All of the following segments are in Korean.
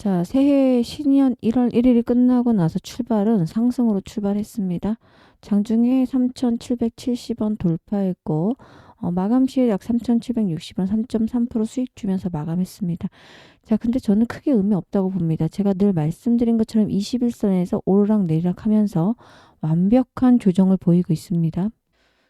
자, 새해 신년 1월 1일이 끝나고 나서 출발은 상승으로 출발했습니다. 장중에 3,770원 돌파했고 마감 시에 약 3,760원 3.3% 수익 주면서 마감했습니다. 자, 근데 저는 크게 의미 없다고 봅니다. 제가 늘 말씀드린 것처럼 21선에서 오르락 내리락 하면서 완벽한 조정을 보이고 있습니다.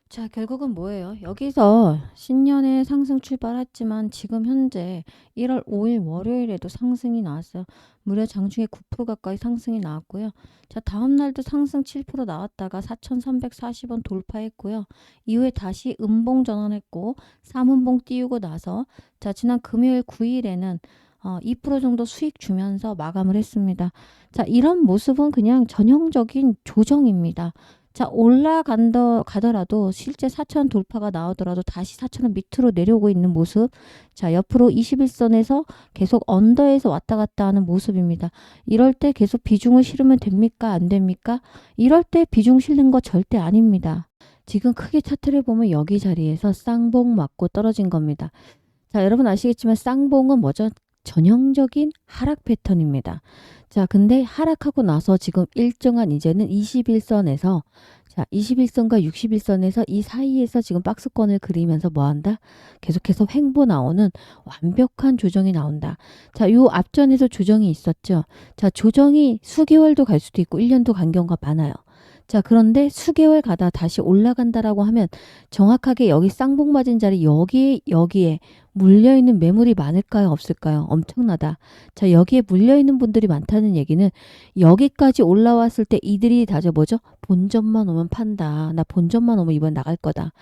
자, 결국은 뭐예요? 여기서 신년에 상승 출발했지만 지금 현재 1월 5일 월요일에도 상승이 나왔어요. 무려 장중에 9% 가까이 상승이 나왔고요. 자, 다음 날도 상승 7% 나왔다가 4,340원 돌파했고요. 이후에 다시 음봉 전환했고 3음봉 띄우고 나서 자, 지난 금요일 9일에는 2% 정도 수익 주면서 마감을 했습니다. 자, 이런 모습은 그냥 전형적인 조정입니다. 자, 가더라도 실제 4,000 돌파가 나오더라도 다시 4,000원 밑으로 내려오고 있는 모습. 자, 옆으로 21선에서 계속 언더에서 왔다 갔다 하는 모습입니다. 이럴 때 계속 비중을 실으면 됩니까? 안 됩니까? 이럴 때 비중 실는 거 절대 아닙니다. 지금 크게 차트를 보면 여기 자리에서 쌍봉 맞고 떨어진 겁니다. 자, 여러분 아시겠지만 쌍봉은 뭐죠? 전형적인 하락 패턴입니다. 자, 근데 하락하고 나서 지금 일정한 이제는 21선에서 자, 21선과 61선에서 이 사이에서 지금 박스권을 그리면서 뭐 한다? 계속해서 횡보 나오는 완벽한 조정이 나온다. 자, 요 앞전에도 조정이 있었죠. 자, 조정이 수개월도 갈 수도 있고 1년도 간 경우가 많아요. 자, 그런데 수개월 가다 다시 올라간다라고 하면 정확하게 여기 쌍봉 맞은 자리 여기에 물려있는 매물이 많을까요? 없을까요? 엄청나다. 자, 여기에 물려있는 분들이 많다는 얘기는 여기까지 올라왔을 때 이들이 다져 뭐죠? 본전만 오면 판다. 나 본전만 오면 이번 나갈 거다.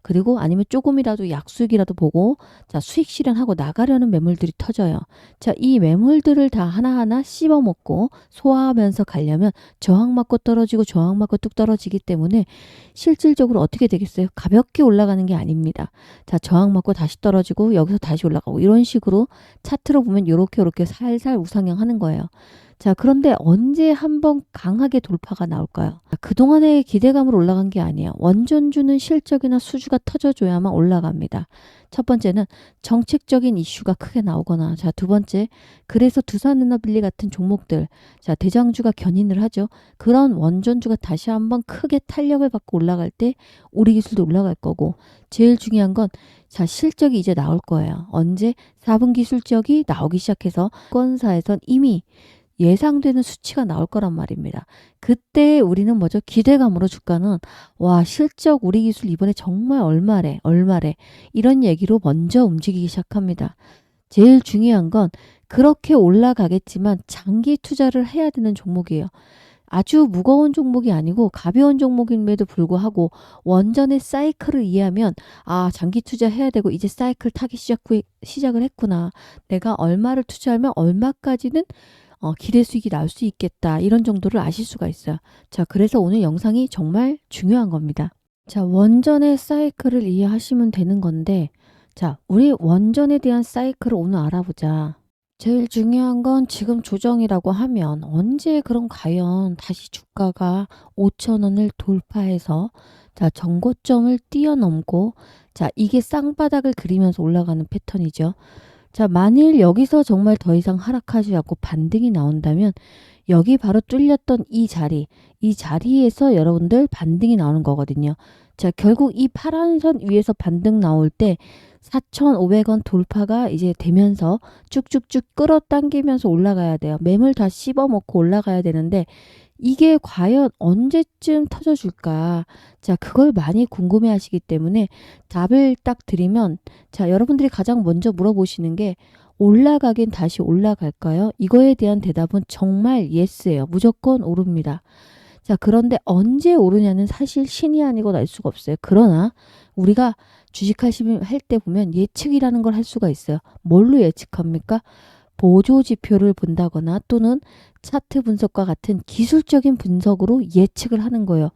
그리고 아니면 조금이라도 약수익이라도 보고 자, 수익 실현하고 나가려는 매물들이 터져요. 자, 이 매물들을 다 하나하나 씹어먹고 소화하면서 가려면 저항 맞고 떨어지고 저항 맞고 뚝 떨어지기 때문에 실질적으로 어떻게 되겠어요? 가볍게 올라가는 게 아닙니다. 자, 저항 맞고 다시 떨어지고 여기서 다시 올라가고 이런 식으로 차트로 보면 요렇게 살살 우상향 하는 거예요. 자, 그런데 언제 한번 강하게 돌파가 나올까요? 그동안의 기대감으로 올라간 게 아니에요. 원전주는 실적이나 수주가 터져줘야만 올라갑니다. 첫 번째는 정책적인 이슈가 크게 나오거나, 자, 두 번째, 그래서 두산에너빌리 같은 종목들, 자, 대장주가 견인을 하죠. 그런 원전주가 다시 한번 크게 탄력을 받고 올라갈 때 우리 기술도 올라갈 거고, 제일 중요한 건 자, 실적이 이제 나올 거예요. 언제? 4분기 실적이 나오기 시작해서 건사에선 이미 예상되는 수치가 나올 거란 말입니다. 그때 우리는 뭐죠? 기대감으로 주가는 와, 실적 우리 기술 이번에 정말 얼마래 이런 얘기로 먼저 움직이기 시작합니다. 제일 중요한 건 그렇게 올라가겠지만 장기 투자를 해야 되는 종목이에요. 아주 무거운 종목이 아니고 가벼운 종목임에도 불구하고 원전의 사이클을 이해하면 아, 장기 투자해야 되고 이제 사이클 타기 시작을 했구나. 내가 얼마를 투자하면 얼마까지는 기대 수익이 나올 수 있겠다. 이런 정도를 아실 수가 있어요. 자, 그래서 오늘 영상이 정말 중요한 겁니다. 자, 원전의 사이클을 이해하시면 되는 건데 자, 우리 원전에 대한 사이클을 오늘 알아보자. 제일 중요한 건 지금 조정이라고 하면 언제 그럼 과연 다시 주가가 5,000원을 돌파해서 자, 전고점을 뛰어넘고 자, 이게 쌍바닥을 그리면서 올라가는 패턴이죠. 자, 만일 여기서 정말 더 이상 하락하지 않고 반등이 나온다면 여기 바로 뚫렸던 이 자리에서 여러분들 반등이 나오는 거거든요. 자, 결국 이 파란 선 위에서 반등 나올 때 4,500원 돌파가 이제 되면서 쭉쭉쭉 끌어당기면서 올라가야 돼요. 매물 다 씹어먹고 올라가야 되는데 이게 과연 언제쯤 터져줄까? 자, 그걸 많이 궁금해 하시기 때문에 답을 딱 드리면 자, 여러분들이 가장 먼저 물어보시는 게 올라가긴 다시 올라갈까요? 이거에 대한 대답은 정말 예스예요. 무조건 오릅니다. 자, 그런데 언제 오르냐는 사실 신이 아니고 날 수가 없어요. 그러나 우리가 주식할 때 보면 예측이라는 걸 할 수가 있어요. 뭘로 예측합니까? 보조 지표를 본다거나 또는 차트 분석과 같은 기술적인 분석으로 예측을 하는 거예요.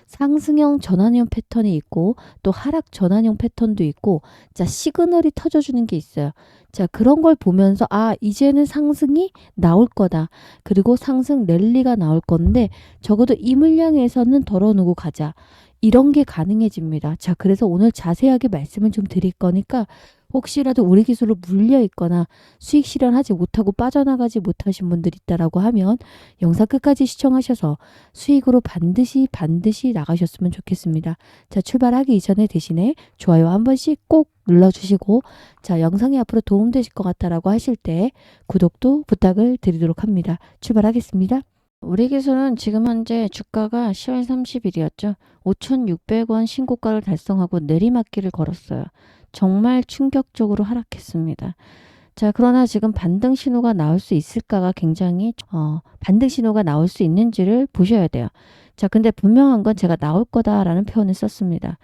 상승형 전환형 패턴이 있고 또 하락 전환형 패턴도 있고 자, 시그널이 터져주는 게 있어요. 자, 그런 걸 보면서 아, 이제는 상승이 나올 거다. 그리고 상승 랠리가 나올 건데 적어도 이 물량에서는 덜어놓고 가자. 이런 게 가능해집니다. 자, 그래서 오늘 자세하게 말씀을 좀 드릴 거니까 혹시라도 우리 기술로 물려 있거나 수익 실현하지 못하고 빠져나가지 못하신 분들이 있다라고 하면 영상 끝까지 시청하셔서 수익으로 반드시 나가셨으면 좋겠습니다. 자, 출발하기 이전에 대신에 좋아요 한 번씩 꼭 눌러주시고, 자, 영상이 앞으로 도움되실 것 같다라고 하실 때 구독도 부탁을 드리도록 합니다. 출발하겠습니다. 우리 기술은 지금 현재 주가가 10월 30일이었죠. 5,600원 신고가를 달성하고 내리막길을 걸었어요. 정말 충격적으로 하락했습니다. 자, 그러나 지금 반등 신호가 나올 수 있을까가 굉장히 반등 신호가 나올 수 있는지를 보셔야 돼요. 자, 근데 분명한 건 제가 나올 거다라는 표현을 썼습니다.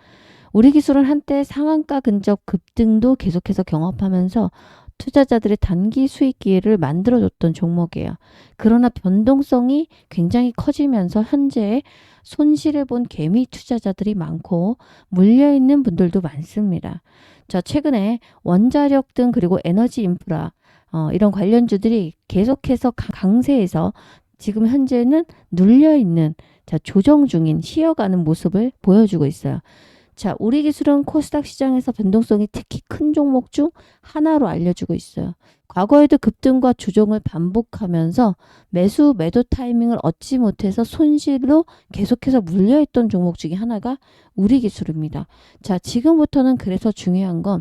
우리 기술은 한때 상한가 근접 급등도 계속해서 경험하면서 투자자들의 단기 수익 기회를 만들어줬던 종목이에요. 그러나 변동성이 굉장히 커지면서 현재 손실을 본 개미 투자자들이 많고 물려있는 분들도 많습니다. 자, 최근에 원자력 등 그리고 에너지 인프라 이런 관련주들이 계속해서 강세에서 지금 현재는 눌려있는, 자, 조정 중인, 쉬어가는 모습을 보여주고 있어요. 자, 우리 기술은 코스닥 시장에서 변동성이 특히 큰 종목 중 하나로 알려주고 있어요. 과거에도 급등과 조정을 반복하면서 매도 타이밍을 얻지 못해서 손실로 계속해서 물려있던 종목 중에 하나가 우리 기술입니다. 자, 지금부터는 그래서 중요한 건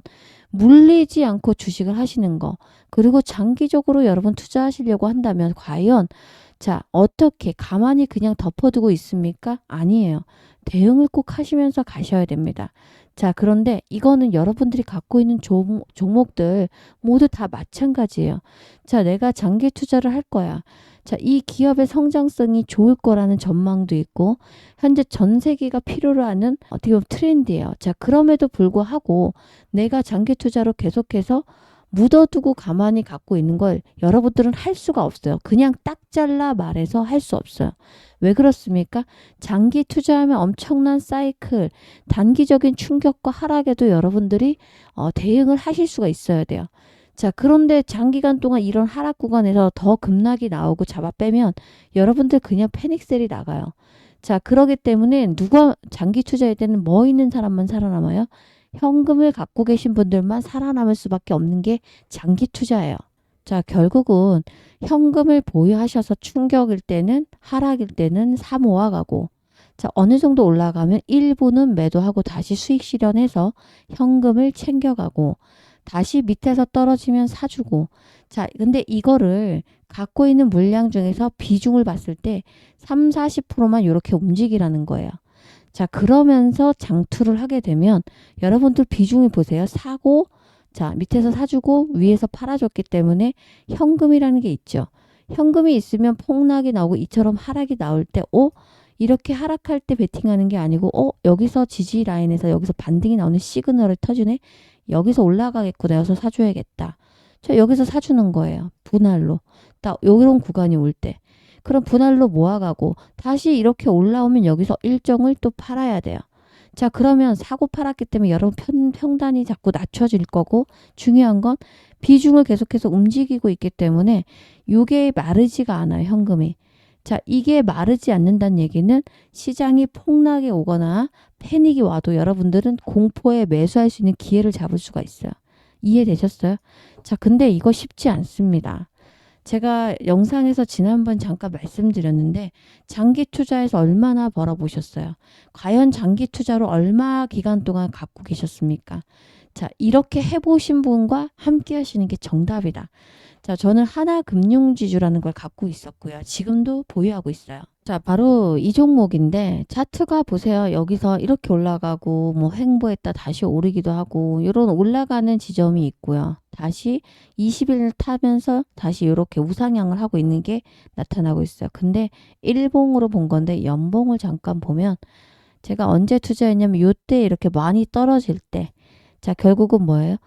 물리지 않고 주식을 하시는 거, 그리고 장기적으로 여러분 투자하시려고 한다면 과연, 자, 어떻게 가만히 그냥 덮어두고 있습니까? 아니에요. 대응을 꼭 하시면서 가셔야 됩니다. 자, 그런데 이거는 여러분들이 갖고 있는 종목들 모두 다 마찬가지예요. 자, 내가 장기 투자를 할 거야. 자, 이 기업의 성장성이 좋을 거라는 전망도 있고, 현재 전 세계가 필요로 하는 어떻게 보면 트렌드예요. 자, 그럼에도 불구하고 내가 장기 투자로 계속해서 묻어두고 가만히 갖고 있는 걸 여러분들은 할 수가 없어요. 그냥 딱 잘라 말해서 할 수 없어요. 왜 그렇습니까? 장기 투자하면 엄청난 사이클, 단기적인 충격과 하락에도 여러분들이 대응을 하실 수가 있어야 돼요. 자, 그런데 장기간 동안 이런 하락 구간에서 더 급락이 나오고 잡아 빼면 여러분들 그냥 패닉셀이 나가요. 자, 그러기 때문에 누가 장기 투자할 때는 뭐 있는 사람만 살아남아요? 현금을 갖고 계신 분들만 살아남을 수밖에 없는 게 장기 투자예요. 자, 결국은 현금을 보유하셔서 충격일 때는, 하락일 때는 사 모아가고, 자, 어느 정도 올라가면 일부는 매도하고 다시 수익 실현해서 현금을 챙겨가고, 다시 밑에서 떨어지면 사주고. 자, 근데 이거를 갖고 있는 물량 중에서 비중을 봤을 때 3, 40%만 이렇게 움직이라는 거예요. 자, 그러면서 장투를 하게 되면 여러분들 비중을 보세요. 사고, 자, 밑에서 사주고 위에서 팔아줬기 때문에 현금이라는 게 있죠. 현금이 있으면 폭락이 나오고 이처럼 하락이 나올 때, 이렇게 하락할 때 베팅하는 게 아니고, 여기서 지지 라인에서 여기서 반등이 나오는 시그널을 터주네. 여기서 올라가겠구나. 여기서 사줘야겠다. 자, 여기서 사주는 거예요. 분할로. 딱 이런 구간이 올 때. 그럼 분할로 모아가고 다시 이렇게 올라오면 여기서 일정을 또 팔아야 돼요. 자, 그러면 사고 팔았기 때문에 여러분 평단이 자꾸 낮춰질 거고, 중요한 건 비중을 계속해서 움직이고 있기 때문에 이게 마르지가 않아요, 현금이. 자, 이게 마르지 않는다는 얘기는 시장이 폭락이 오거나 패닉이 와도 여러분들은 공포에 매수할 수 있는 기회를 잡을 수가 있어요. 이해되셨어요? 자, 근데 이거 쉽지 않습니다. 제가 영상에서 지난번 잠깐 말씀드렸는데 장기 투자에서 얼마나 벌어보셨어요? 과연 장기 투자로 얼마 기간 동안 갖고 계셨습니까? 자, 이렇게 해보신 분과 함께 하시는 게 정답이다. 자, 저는 하나금융지주라는 걸 갖고 있었고요. 지금도 보유하고 있어요. 자, 바로 이 종목인데 차트가 보세요. 여기서 이렇게 올라가고 뭐 횡보했다 다시 오르기도 하고 이런 올라가는 지점이 있고요. 다시 20일 타면서 다시 이렇게 우상향을 하고 있는 게 나타나고 있어요. 근데 일봉으로 본 건데 연봉을 잠깐 보면 제가 언제 투자했냐면 요때 이렇게 많이 떨어질 때, 자, 결국은 뭐예요?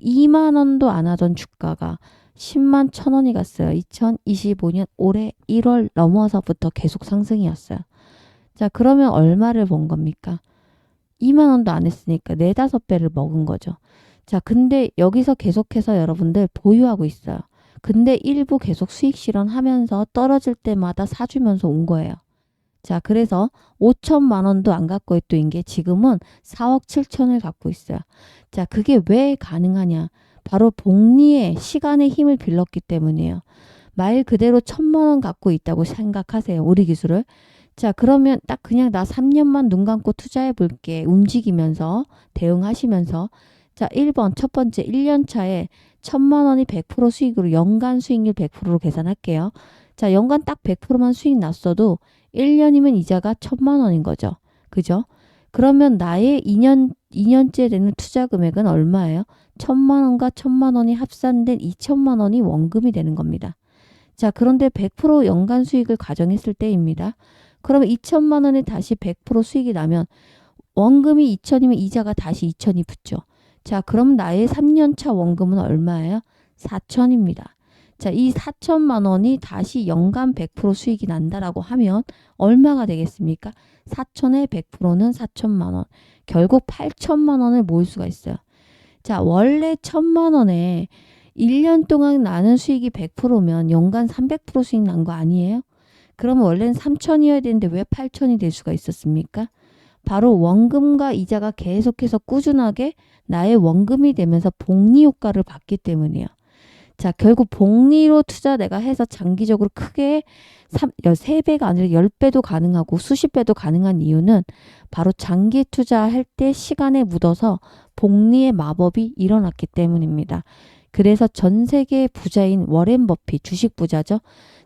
2만 원도 안 하던 주가가 10만 1,000원이 갔어요. 2025년 올해 1월 넘어서부터 계속 상승이었어요. 자, 그러면 얼마를 번 겁니까? 2만 원도 안 했으니까 4, 5배를 먹은 거죠. 자, 근데 여기서 계속해서 여러분들 보유하고 있어요. 근데 일부 계속 수익 실현하면서 떨어질 때마다 사주면서 온 거예요. 자, 그래서 5천만 원도 안 갖고 있던 게 지금은 4억 7천을 갖고 있어요. 자, 그게 왜 가능하냐? 바로 복리의 시간의 힘을 빌렸기 때문이에요. 말 그대로 1,000만 원 갖고 있다고 생각하세요. 우리 기술을. 자, 그러면 딱 그냥 나 3년만 눈 감고 투자해 볼게. 움직이면서, 대응하시면서. 자, 1번, 첫 번째 1년 차에 1,000만 원이 100% 수익으로 연간 수익률 100%로 계산할게요. 자, 연간 딱 100%만 수익 났어도 1년이면 이자가 1,000만 원인 거죠. 그죠? 그러면 나의 2년째 되는 투자 금액은 얼마예요? 1,000만 원과 1,000만 원이 합산된 2,000만 원이 원금이 되는 겁니다. 자, 그런데 100% 연간 수익을 가정했을 때입니다. 그러면 2천만 원에 다시 100% 수익이 나면 원금이 2천이면 이자가 다시 2천이 붙죠. 자, 그럼 나의 3년차 원금은 얼마예요? 4천입니다. 자, 이 4천만 원이 다시 연간 100% 수익이 난다라고 하면 얼마가 되겠습니까? 4천의 100%는 4천만 원. 결국 8천만 원을 모을 수가 있어요. 자, 원래 1,000만 원에 1년 동안 나는 수익이 100%면 연간 300% 수익 난 거 아니에요? 그러면 원래는 3천이어야 되는데 왜 8천이 될 수가 있었습니까? 바로 원금과 이자가 계속해서 꾸준하게 나의 원금이 되면서 복리 효과를 받기 때문이에요. 자, 결국 복리로 투자 내가 해서 장기적으로 크게 3배가 아니라 10배도 가능하고 수십 배도 가능한 이유는 바로 장기 투자할 때 시간에 묻어서 복리의 마법이 일어났기 때문입니다. 그래서 전 세계 부자인 워렌 버핏, 주식 부자죠.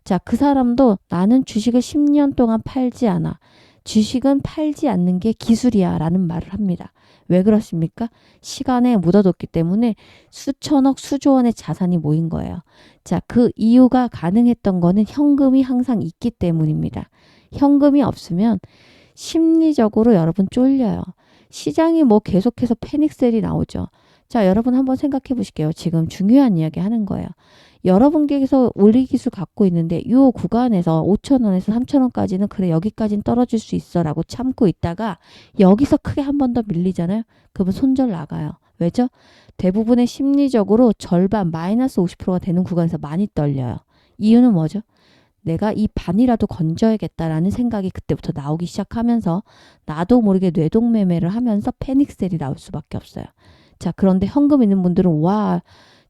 자, 그 사람도 나는 주식을 10년 동안 팔지 않아. 주식은 팔지 않는 게 기술이야 라는 말을 합니다. 왜 그렇습니까? 시간에 묻어뒀기 때문에 수천억, 수조 원의 자산이 모인 거예요. 자, 그 이유가 가능했던 거는 현금이 항상 있기 때문입니다. 현금이 없으면 심리적으로 여러분 쫄려요. 시장이 뭐 계속해서 패닉셀이 나오죠. 자, 여러분 한번 생각해 보실게요. 지금 중요한 이야기 하는 거예요. 여러분께서 원리 기술 갖고 있는데 이 구간에서 5,000원에서 3,000원까지는 그래 여기까지는 떨어질 수 있어 라고 참고 있다가 여기서 크게 한 번 더 밀리잖아요. 그러면 손절 나가요. 왜죠? 대부분의 심리적으로 절반 마이너스 50%가 되는 구간에서 많이 떨려요. 이유는 뭐죠? 내가 이 반이라도 건져야겠다라는 생각이 그때부터 나오기 시작하면서 나도 모르게 뇌동매매를 하면서 패닉셀이 나올 수밖에 없어요. 자, 그런데 현금 있는 분들은 와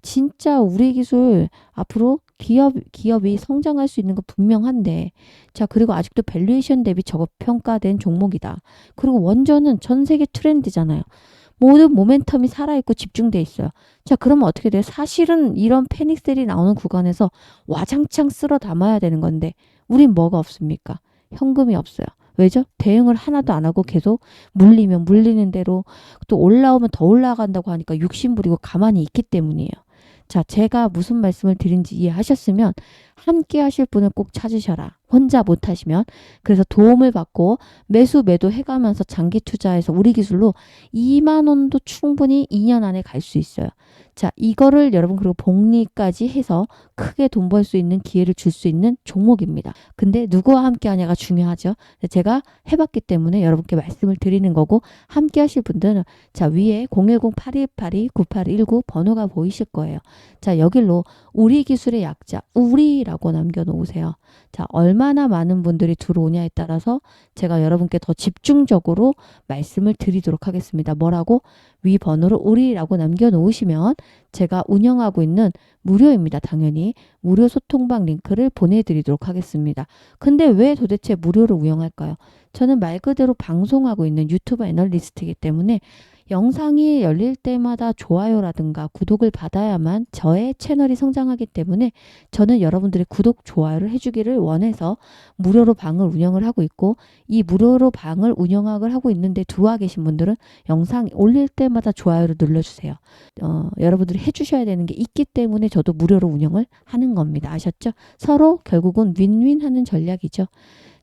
진짜 우리 기술 앞으로 기업이 성장할 수 있는 거 분명한데 자, 그리고 아직도 밸류에이션 대비 저평가된 종목이다. 그리고 원전은 전 세계 트렌드잖아요. 모든 모멘텀이 살아있고 집중돼 있어요. 자, 그러면 어떻게 돼요? 사실은 이런 패닉셀이 나오는 구간에서 와장창 쓸어 담아야 되는 건데 우린 뭐가 없습니까? 현금이 없어요. 왜죠? 대응을 하나도 안 하고 계속 물리면 물리는 대로 또 올라오면 더 올라간다고 하니까 욕심 부리고 가만히 있기 때문이에요. 자, 제가 무슨 말씀을 드린지 이해하셨으면 함께 하실 분을 꼭 찾으셔라. 혼자 못 하시면. 그래서 도움을 받고 매수 매도 해가면서 장기 투자해서 우리 기술로 2만 원도 충분히 2년 안에 갈 수 있어요. 자, 이거를 여러분 그리고 복리까지 해서 크게 돈 벌 수 있는 기회를 줄 수 있는 종목입니다. 근데 누구와 함께 하냐가 중요하죠. 제가 해봤기 때문에 여러분께 말씀을 드리는 거고 함께 하실 분들은 자, 위에 010-8282-9819 번호가 보이실 거예요. 자, 여길로 우리 기술의 약자 우리라고 남겨놓으세요. 자, 얼마나 많은 분들이 들어오냐에 따라서 제가 여러분께 더 집중적으로 말씀을 드리도록 하겠습니다. 뭐라고? 위 번호로 우리라고 남겨놓으시면 제가 운영하고 있는 무료입니다. 당연히 무료 소통방 링크를 보내드리도록 하겠습니다. 근데 왜 도대체 무료로 운영할까요? 저는 말 그대로 방송하고 있는 유튜브 애널리스트이기 때문에 영상이 열릴 때마다 좋아요라든가 구독을 받아야만 저의 채널이 성장하기 때문에 저는 여러분들의 구독, 좋아요를 해주기를 원해서 무료로 방을 운영을 하고 있고 이 무료로 방을 운영을 하고 있는데 들어와 계신 분들은 영상 올릴 때마다 좋아요를 눌러주세요. 여러분들이 해주셔야 되는 게 있기 때문에 저도 무료로 운영을 하는 겁니다. 아셨죠? 서로 결국은 윈윈 하는 전략이죠.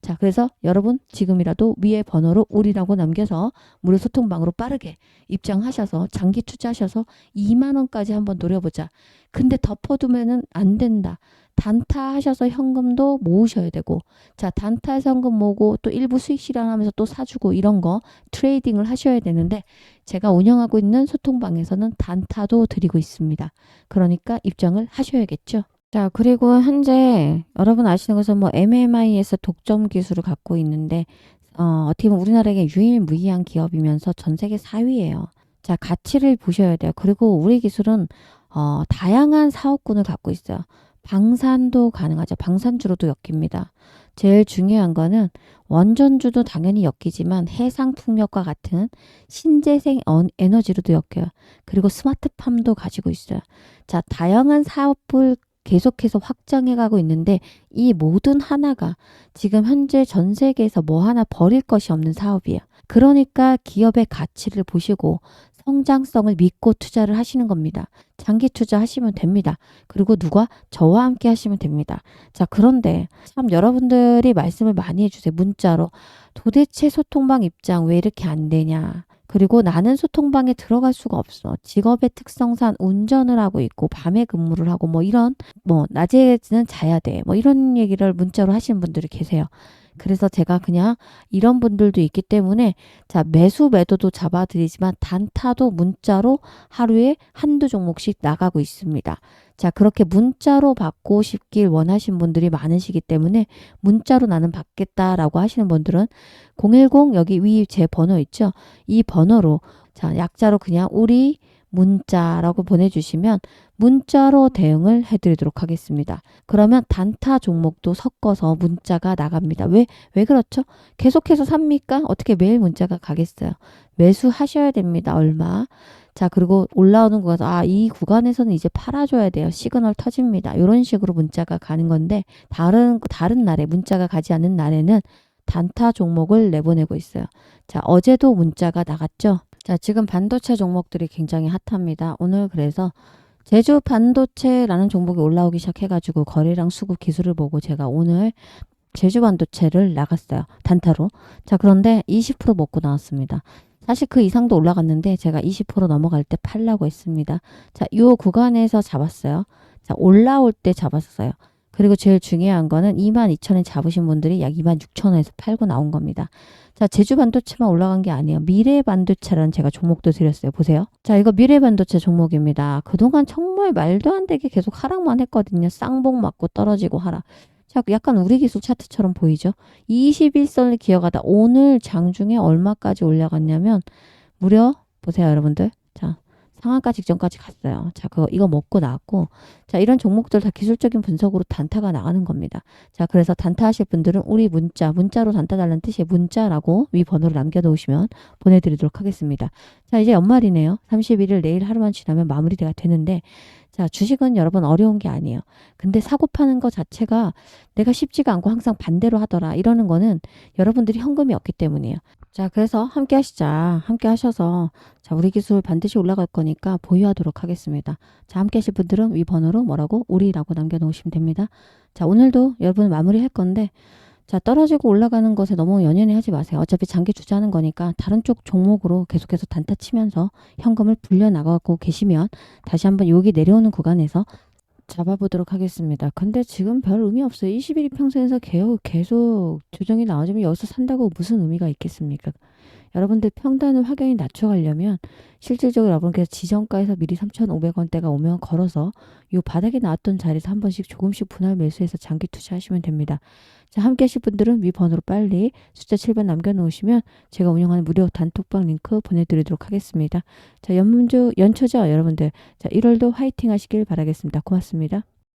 자, 그래서 여러분 지금이라도 위에 번호로 우리라고 남겨서 무료 소통방으로 빠르게 입장하셔서 장기 투자하셔서 2만 원까지 한번 노려보자. 근데 덮어두면은 안 된다. 단타 하셔서 현금도 모으셔야 되고 자, 단타에서 현금 모으고 또 일부 수익 실현하면서 또 사주고 이런 거 트레이딩을 하셔야 되는데 제가 운영하고 있는 소통방에서는 단타도 드리고 있습니다. 그러니까 입장을 하셔야겠죠. 자, 그리고 현재 여러분 아시는 것은 뭐 MMI에서 독점 기술을 갖고 있는데 어떻게 보면 우리나라에게 유일무이한 기업이면서 전 세계 4위예요. 자, 가치를 보셔야 돼요. 그리고 우리 기술은 다양한 사업군을 갖고 있어요. 방산도 가능하죠. 방산주로도 엮입니다. 제일 중요한 거는 원전주도 당연히 엮이지만 해상풍력과 같은 신재생 에너지로도 엮여요. 그리고 스마트팜도 가지고 있어요. 자, 다양한 사업을 계속해서 확장해 가고 있는데 이 모든 하나가 지금 현재 전 세계에서 뭐 하나 버릴 것이 없는 사업이에요. 그러니까 기업의 가치를 보시고 성장성을 믿고 투자를 하시는 겁니다. 장기 투자하시면 됩니다. 그리고 누가 저와 함께 하시면 됩니다. 자, 그런데 참 여러분들이 말씀을 많이 해주세요. 문자로. 도대체 소통방 입장 왜 이렇게 안 되냐. 그리고 나는 소통방에 들어갈 수가 없어. 직업의 특성상 운전을 하고 있고 밤에 근무를 하고 뭐 이런 낮에는 자야 돼. 뭐 이런 얘기를 문자로 하시는 분들이 계세요. 그래서 제가 그냥 이런 분들도 있기 때문에 자, 매수 매도도 잡아드리지만 단타도 문자로 하루에 한두 종목씩 나가고 있습니다. 자, 그렇게 문자로 받고 싶길 원하신 분들이 많으시기 때문에 문자로 나는 받겠다라고 하시는 분들은 010 여기 위 제 번호 있죠? 이 번호로 자, 약자로 그냥 우리 문자라고 보내주시면 문자로 대응을 해드리도록 하겠습니다. 그러면 단타 종목도 섞어서 문자가 나갑니다. 왜 그렇죠? 계속해서 삽니까? 어떻게 매일 문자가 가겠어요? 매수하셔야 됩니다. 얼마? 자, 그리고 올라오는 구간, 이 구간에서는 이제 팔아줘야 돼요. 시그널 터집니다. 이런 식으로 문자가 가는 건데, 다른 날에, 문자가 가지 않는 날에는 단타 종목을 내보내고 있어요. 자, 어제도 문자가 나갔죠? 자, 지금 반도체 종목들이 굉장히 핫합니다. 오늘 그래서 제주 반도체라는 종목이 올라오기 시작해가지고 거래량 수급 기술을 보고 제가 오늘 제주 반도체를 나갔어요. 단타로. 자, 그런데 20% 먹고 나왔습니다. 사실 그 이상도 올라갔는데 제가 20% 넘어갈 때 팔라고 했습니다. 자, 이 구간에서 잡았어요. 자, 올라올 때 잡았어요. 그리고 제일 중요한 거는 22,000원 잡으신 분들이 약 26,000원에서 팔고 나온 겁니다. 자, 제주 반도체만 올라간 게 아니에요. 미래 반도체라는 제가 종목도 드렸어요. 보세요. 자, 이거 미래 반도체 종목입니다. 그동안 정말 말도 안 되게 계속 하락만 했거든요. 쌍봉 맞고 떨어지고 하락. 자, 약간 우리 기술 차트처럼 보이죠? 21선을 기어가다 오늘 장중에 얼마까지 올라갔냐면 무려 보세요, 여러분들. 자, 상한가 직전까지 갔어요. 자, 이거 먹고 나왔고, 자, 이런 종목들 다 기술적인 분석으로 단타가 나가는 겁니다. 자, 그래서 단타 하실 분들은 우리 문자로 단타 달라는 뜻이에요. 문자라고 위 번호를 남겨놓으시면 보내드리도록 하겠습니다. 자, 이제 연말이네요. 31일 내일 하루만 지나면 마무리가 되는데, 자, 주식은 여러분 어려운 게 아니에요. 근데 사고 파는 거 자체가 내가 쉽지가 않고 항상 반대로 하더라. 이러는 거는 여러분들이 현금이 없기 때문이에요. 자, 그래서 함께 하시자. 함께 하셔서 자, 우리 기술 반드시 올라갈 거니까 보유하도록 하겠습니다. 자, 함께 하실 분들은 위 번호로 뭐라고? 우리라고 남겨놓으시면 됩니다. 자, 오늘도 여러분 마무리할 건데 자, 떨어지고 올라가는 것에 너무 연연해 하지 마세요. 어차피 장기 투자하는 거니까 다른 쪽 종목으로 계속해서 단타 치면서 현금을 불려나가고 계시면 다시 한번 여기 내려오는 구간에서 잡아보도록 하겠습니다. 근데 지금 별 의미 없어요. 21일 평선에서 계속 조정이 나와주면 여기서 산다고 무슨 의미가 있겠습니까? 여러분들 평단을 확연히 낮춰가려면 실질적으로 여러분께서 지정가에서 미리 3,500원대가 오면 걸어서 이 바닥에 나왔던 자리에서 한 번씩 조금씩 분할 매수해서 장기 투자하시면 됩니다. 자, 함께 하실 분들은 위 번호로 빨리 숫자 7번 남겨놓으시면 제가 운영하는 무료 단톡방 링크 보내드리도록 하겠습니다. 자, 연초죠, 여러분들. 자, 1월도 화이팅 하시길 바라겠습니다. 고맙습니다.